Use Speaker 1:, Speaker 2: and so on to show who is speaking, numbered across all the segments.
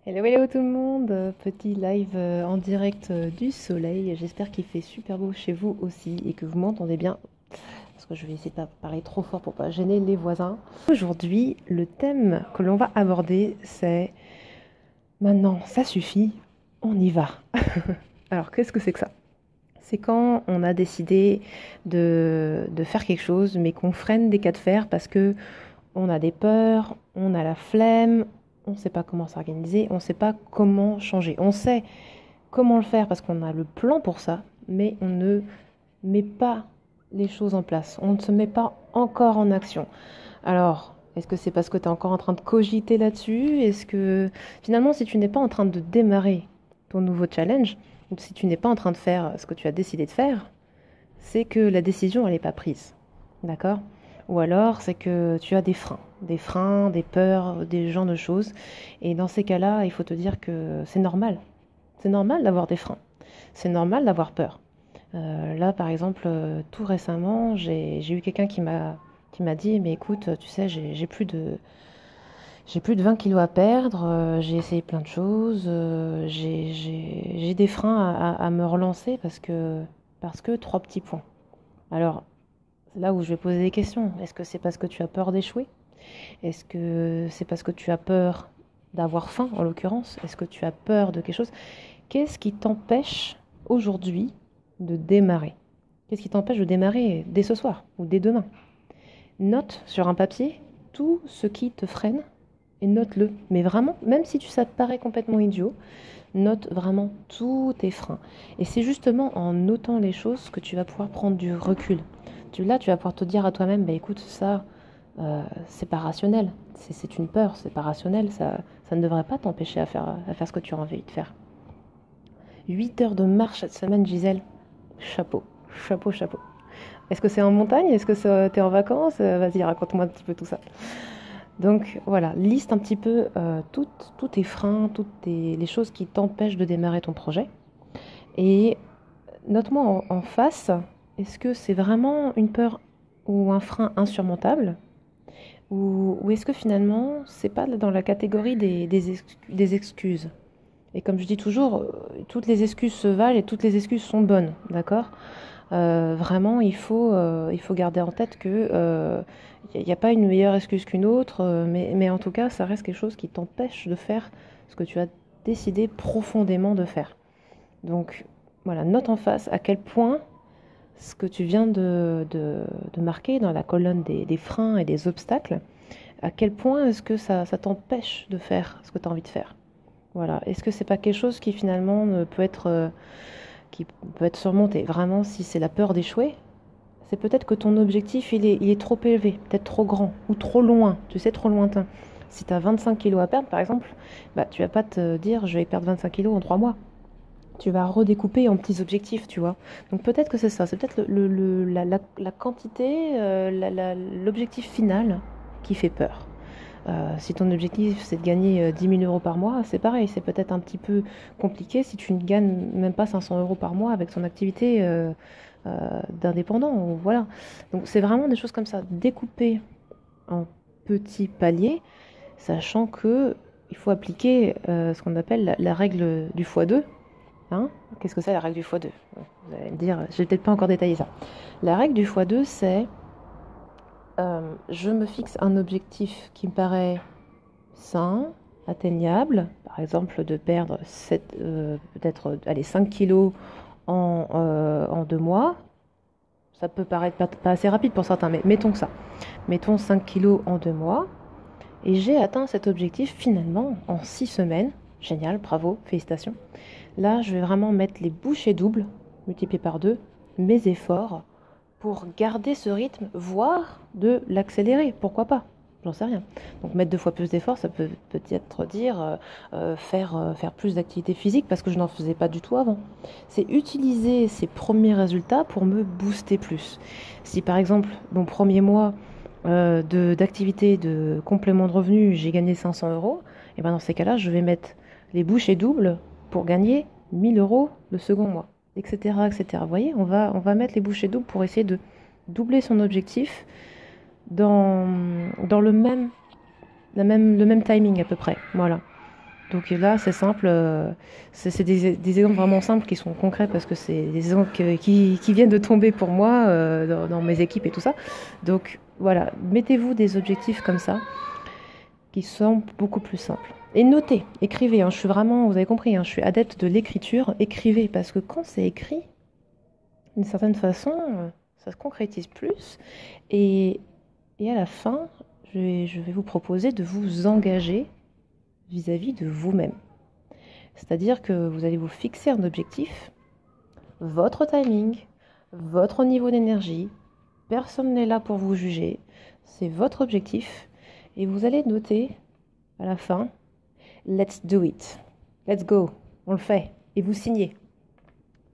Speaker 1: Hello, hello tout le monde, petit live en direct du soleil. J'espère qu'il fait super beau chez vous aussi et que vous m'entendez bien parce que je vais essayer de pas parler trop fort pour pas gêner les voisins. Aujourd'hui, le thème que l'on va aborder, c'est maintenant, ça suffit, on y va. Alors, qu'est-ce que c'est que ça? C'est quand on a décidé de faire quelque chose, mais qu'on freine des cas de fer parce que on a des peurs, on a la flemme, on ne sait pas comment s'organiser, on ne sait pas comment changer. On sait comment le faire parce qu'on a le plan pour ça, mais on ne met pas les choses en place. On ne se met pas encore en action. Alors, est-ce que c'est parce que tu es encore en train de cogiter là-dessus? Est-ce que finalement, si tu n'es pas en train de démarrer ton nouveau challenge, ou si tu n'es pas en train de faire ce que tu as décidé de faire, c'est que la décision, elle n'est pas prise. D'accord? Ou alors, c'est que tu as des freins, des peurs, des genres de choses. Et dans ces cas-là, il faut te dire que c'est normal. C'est normal d'avoir des freins. C'est normal d'avoir peur. Là, par exemple, tout récemment, j'ai eu quelqu'un qui m'a dit, mais écoute, tu sais, j'ai plus de 20 kilos à perdre, j'ai essayé plein de choses, j'ai des freins à me relancer parce que trois petits points. Alors, c'est là où je vais poser des questions. Est-ce que c'est parce que tu as peur d'échouer? Est-ce que c'est parce que tu as peur d'avoir faim, en l'occurrence? Est-ce que tu as peur de quelque chose? Qu'est-ce qui t'empêche aujourd'hui de démarrer? Qu'est-ce qui t'empêche de démarrer dès ce soir ou dès demain? Note sur un papier tout ce qui te freine et note-le. Mais vraiment, même si ça te paraît complètement idiot, note vraiment tous tes freins. Et c'est justement en notant les choses que tu vas pouvoir prendre du recul. Là, tu vas pouvoir te dire à toi-même, bah écoute, ça, c'est pas rationnel. C'est une peur, c'est pas rationnel. Ça ne devrait pas t'empêcher à faire ce que tu as envie de faire. 8 heures de marche cette semaine, Gisèle. Chapeau, chapeau, chapeau. Est-ce que c'est en montagne? Est-ce que t'es en vacances? Vas-y, raconte-moi un petit peu tout ça. Donc voilà, liste un petit peu tous tes freins, les choses qui t'empêchent de démarrer ton projet. Et note-moi en face, est-ce que c'est vraiment une peur ou un frein insurmontable? Ou est-ce que finalement, c'est pas dans la catégorie des excuses? Et comme je dis toujours, toutes les excuses se valent et toutes les excuses sont bonnes, d'accord? Vraiment, il faut garder en tête que il n'y a pas une meilleure excuse qu'une autre, mais en tout cas, ça reste quelque chose qui t'empêche de faire ce que tu as décidé profondément de faire. Donc voilà, note en face à quel point ce que tu viens de marquer dans la colonne des freins et des obstacles, à quel point est-ce que ça t'empêche de faire ce que tu as envie de faire. Voilà, est-ce que c'est pas quelque chose qui finalement qui peut être surmonté? Vraiment, si c'est la peur d'échouer, c'est peut-être que ton objectif, il est trop élevé, peut-être trop grand ou trop loin, tu sais, trop lointain. Si tu as 25 kilos à perdre, par exemple, bah, tu vas pas te dire je vais perdre 25 kilos en 3 mois. Tu vas redécouper en petits objectifs, tu vois. Donc peut-être que c'est ça, c'est peut-être la quantité, l'objectif final qui fait peur. Si ton objectif c'est de gagner 10 000 euros par mois, c'est pareil, c'est peut-être un petit peu compliqué si tu ne gagnes même pas 500 euros par mois avec ton activité d'indépendant. Voilà. Donc c'est vraiment des choses comme ça, découpées en petits paliers, sachant que il faut appliquer ce qu'on appelle la règle du x2. Hein. Qu'est-ce que c'est la règle du x2? Vous allez me dire, je vais peut-être pas encore détailler ça. La règle du x2, c'est je me fixe un objectif qui me paraît sain, atteignable, par exemple de perdre peut-être allez, 5 kilos en 2 mois. Ça peut paraître pas assez rapide pour certains, mais mettons que ça. Mettons 5 kilos en 2 mois. Et j'ai atteint cet objectif finalement en 6 semaines. Génial, bravo, félicitations. Là, je vais vraiment mettre les bouchées doubles, multipliées par 2, mes efforts pour garder ce rythme, voire de l'accélérer. Pourquoi pas? J'en sais rien. Donc mettre 2 fois plus d'efforts, ça peut peut-être dire faire plus d'activité physique parce que je n'en faisais pas du tout avant. C'est utiliser ces premiers résultats pour me booster plus. Si par exemple, mon premier mois d'activité de complément de revenu, j'ai gagné 500 euros, et ben dans ces cas-là, je vais mettre les bouchées doubles pour gagner 1000 euros le second mois, etc., etc. Vous voyez, on va mettre les bouchées doubles pour essayer de doubler son objectif dans le même timing à peu près. Voilà. Donc là, c'est simple, c'est des exemples vraiment simples qui sont concrets parce que c'est des exemples qui viennent de tomber pour moi dans mes équipes et tout ça. Donc voilà, mettez-vous des objectifs comme ça qui sont beaucoup plus simples. Et notez, écrivez, hein, je suis vraiment, vous avez compris, hein, je suis adepte de l'écriture, écrivez parce que quand c'est écrit, d'une certaine façon, ça se concrétise plus et, et à la fin, je vais vous proposer de vous engager vis-à-vis de vous-même. C'est-à-dire que vous allez vous fixer un objectif, votre timing, votre niveau d'énergie, personne n'est là pour vous juger, c'est votre objectif, et vous allez noter à la fin, let's do it, let's go, on le fait, et vous signez.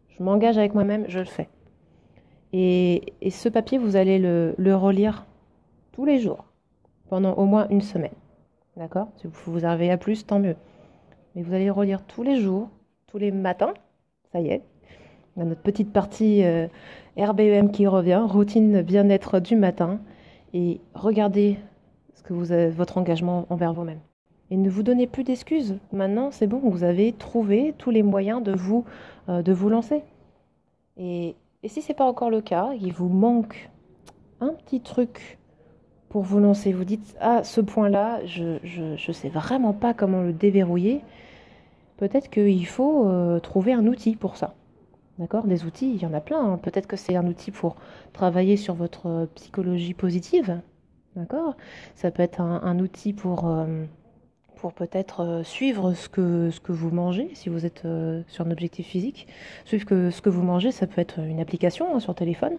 Speaker 1: Je m'engage avec moi-même, je le fais. Et ce papier, vous allez le relire tous les jours, pendant au moins une semaine. D'accord? Si vous arrivez à plus, tant mieux. Mais vous allez le relire tous les jours, tous les matins, ça y est. On a notre petite partie RBEM qui revient, routine bien-être du matin. Et regardez ce que vous avez, votre engagement envers vous-même. Et ne vous donnez plus d'excuses. Maintenant, c'est bon, vous avez trouvé tous les moyens de vous lancer. Et si ce n'est pas encore le cas, il vous manque un petit truc pour vous lancer. Vous dites, ah, ce point-là, je sais vraiment pas comment le déverrouiller. Peut-être qu'il faut trouver un outil pour ça. D'accord? Des outils, il y en a plein, hein. Peut-être que c'est un outil pour travailler sur votre psychologie positive. D'accord? Ça peut être un outil pour peut-être suivre ce que vous mangez, si vous êtes sur un objectif physique. Suivre ce que vous mangez, ça peut être une application, hein, sur téléphone.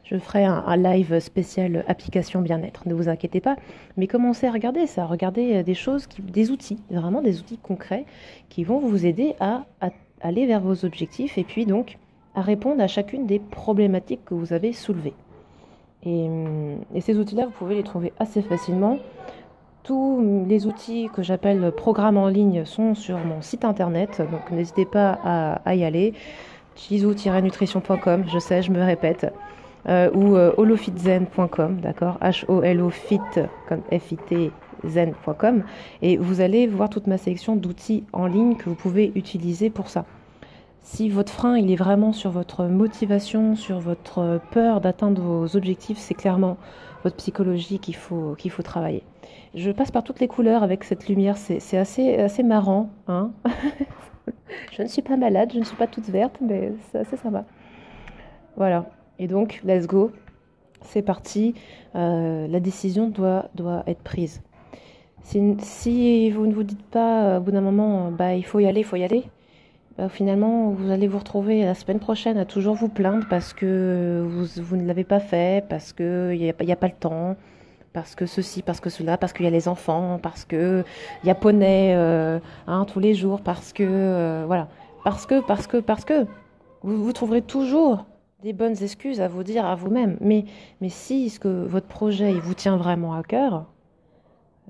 Speaker 1: Je ferai un live spécial application bien-être, ne vous inquiétez pas. Mais commencez à regarder ça, regardez des choses, des outils, vraiment des outils concrets qui vont vous aider à aller vers vos objectifs et puis donc à répondre à chacune des problématiques que vous avez soulevées. Et ces outils-là, vous pouvez les trouver assez facilement. Tous les outils que j'appelle programmes en ligne sont sur mon site internet, donc n'hésitez pas à y aller. Chizou-nutrition.com, je sais, je me répète, ou holofitzen.com, d'accord, HOLOFIT comme FIT zen.com, et vous allez voir toute ma sélection d'outils en ligne que vous pouvez utiliser pour ça. Si votre frein il est vraiment sur votre motivation, sur votre peur d'atteindre vos objectifs, c'est clairement votre psychologie qu'il faut travailler. Je passe par toutes les couleurs avec cette lumière, c'est assez marrant, hein. Je ne suis pas malade, je ne suis pas toute verte, mais c'est assez sympa. Voilà, et donc, let's go, c'est parti, la décision doit être prise. Si vous ne vous dites pas au bout d'un moment, bah, il faut y aller, bah, finalement, vous allez vous retrouver la semaine prochaine à toujours vous plaindre parce que vous ne l'avez pas fait, parce qu'il n'y a pas le temps, parce que ceci, parce que cela, parce qu'il y a les enfants, parce qu'il y a poney hein, tous les jours, parce que, voilà, parce que, vous trouverez toujours des bonnes excuses à vous dire à vous-même. Mais si votre projet il vous tient vraiment à cœur,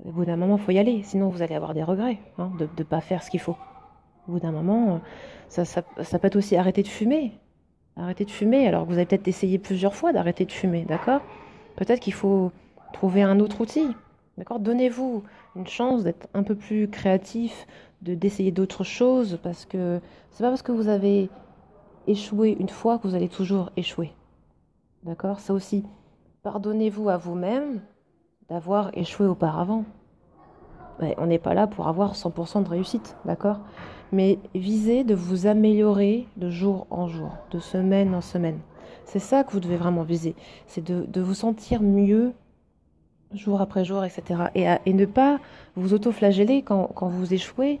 Speaker 1: au bout d'un moment, il faut y aller, sinon vous allez avoir des regrets hein, de ne pas faire ce qu'il faut. Au bout d'un moment, ça peut être aussi arrêter de fumer. Arrêter de fumer, alors que vous avez peut-être essayé plusieurs fois d'arrêter de fumer, d'accord? Peut-être qu'il faut trouver un autre outil, d'accord? Donnez-vous une chance d'être un peu plus créatif, d'essayer d'autres choses, parce que c'est pas parce que vous avez échoué une fois que vous allez toujours échouer, d'accord? Ça aussi, pardonnez-vous à vous-même d'avoir échoué auparavant. Ouais, on n'est pas là pour avoir 100% de réussite, d'accord? Mais visez de vous améliorer de jour en jour, de semaine en semaine. C'est ça que vous devez vraiment viser. C'est de vous sentir mieux jour après jour, etc. Et ne pas vous auto-flageller quand vous échouez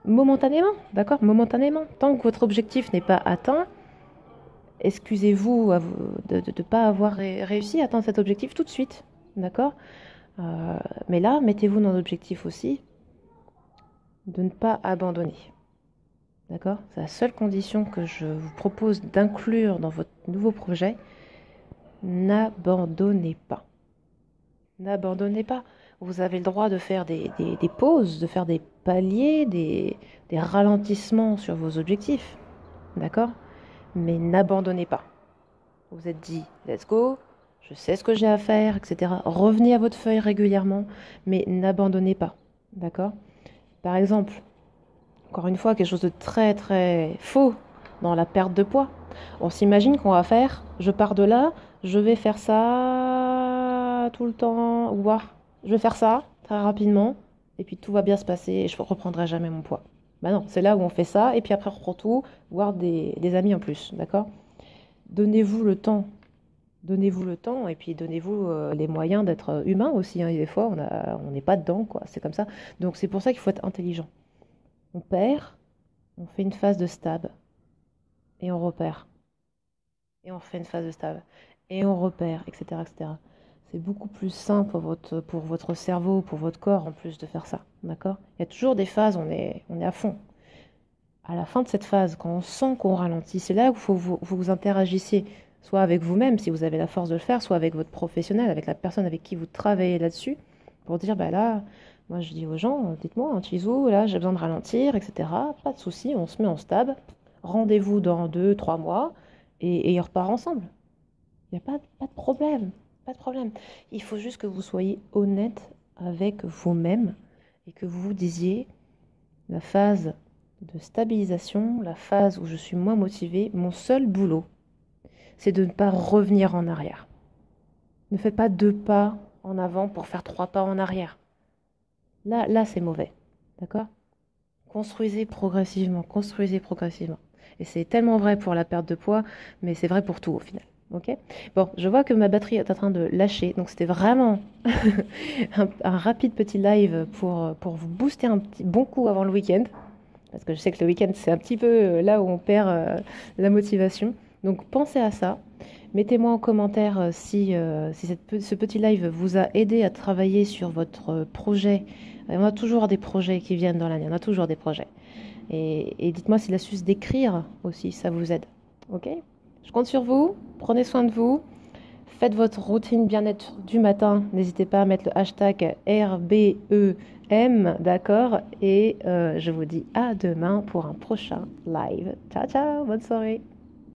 Speaker 1: momentanément, d'accord? Momentanément. Tant que votre objectif n'est pas atteint, excusez-vous de ne pas avoir réussi à atteindre cet objectif tout de suite, d'accord? Mais là, mettez-vous dans l'objectif aussi de ne pas abandonner. D'accord? C'est la seule condition que je vous propose d'inclure dans votre nouveau projet. N'abandonnez pas. N'abandonnez pas. Vous avez le droit de faire des pauses, de faire des paliers, des ralentissements sur vos objectifs. D'accord? Mais n'abandonnez pas. Vous êtes dit, let's go, je sais ce que j'ai à faire, etc. Revenez à votre feuille régulièrement, mais n'abandonnez pas. D'accord? Par exemple, encore une fois, quelque chose de très très faux dans la perte de poids. On s'imagine qu'on va faire, je pars de là, je vais faire ça tout le temps, voire je vais faire ça très rapidement, et puis tout va bien se passer et je ne reprendrai jamais mon poids. Bah non, c'est là où on fait ça, et puis après on reprend tout, voire des amis en plus, d'accord? Donnez-vous le temps. Donnez-vous le temps et puis donnez-vous les moyens d'être humain aussi, hein. Et des fois, on n'est pas dedans, quoi. C'est comme ça. Donc c'est pour ça qu'il faut être intelligent. On perd, on fait une phase de stab et on repère. Et on fait une phase de stab et on repère, etc., etc. C'est beaucoup plus sain pour votre cerveau, pour votre corps en plus de faire ça, d'accord? Il y a toujours des phases, on est à fond. À la fin de cette phase, quand on sent qu'on ralentit, c'est là où vous interagissiez, soit avec vous-même, si vous avez la force de le faire, soit avec votre professionnel, avec la personne avec qui vous travaillez là-dessus, pour dire, bah là, moi je dis aux gens, dites-moi, un Tizou, là j'ai besoin de ralentir, etc. Pas de souci, on se met en stab, rendez-vous dans 2, 3 mois, et on repart ensemble. Il n'y a pas de problème, pas de problème. Il faut juste que vous soyez honnête avec vous-même et que vous vous disiez, la phase de stabilisation, la phase où je suis moins motivée, mon seul boulot, c'est de ne pas revenir en arrière. Ne faites pas 2 pas en avant pour faire 3 pas en arrière. Là, c'est mauvais. D'accord? Construisez progressivement, construisez progressivement. Et c'est tellement vrai pour la perte de poids, mais c'est vrai pour tout au final. Ok? Bon, je vois que ma batterie est en train de lâcher, donc c'était vraiment un rapide petit live pour vous booster un petit bon coup avant le week-end. Parce que je sais que le week-end, c'est un petit peu là où on perd la motivation. Donc pensez à ça. Mettez-moi en commentaire si ce petit live vous a aidé à travailler sur votre projet. On a toujours des projets qui viennent dans l'année, on a toujours des projets. Et dites-moi si l'astuce d'écrire aussi, ça vous aide. Ok? Je compte sur vous, prenez soin de vous. Faites votre routine bien-être du matin. N'hésitez pas à mettre le hashtag RBEM, d'accord? Et je vous dis à demain pour un prochain live. Ciao, ciao, bonne soirée.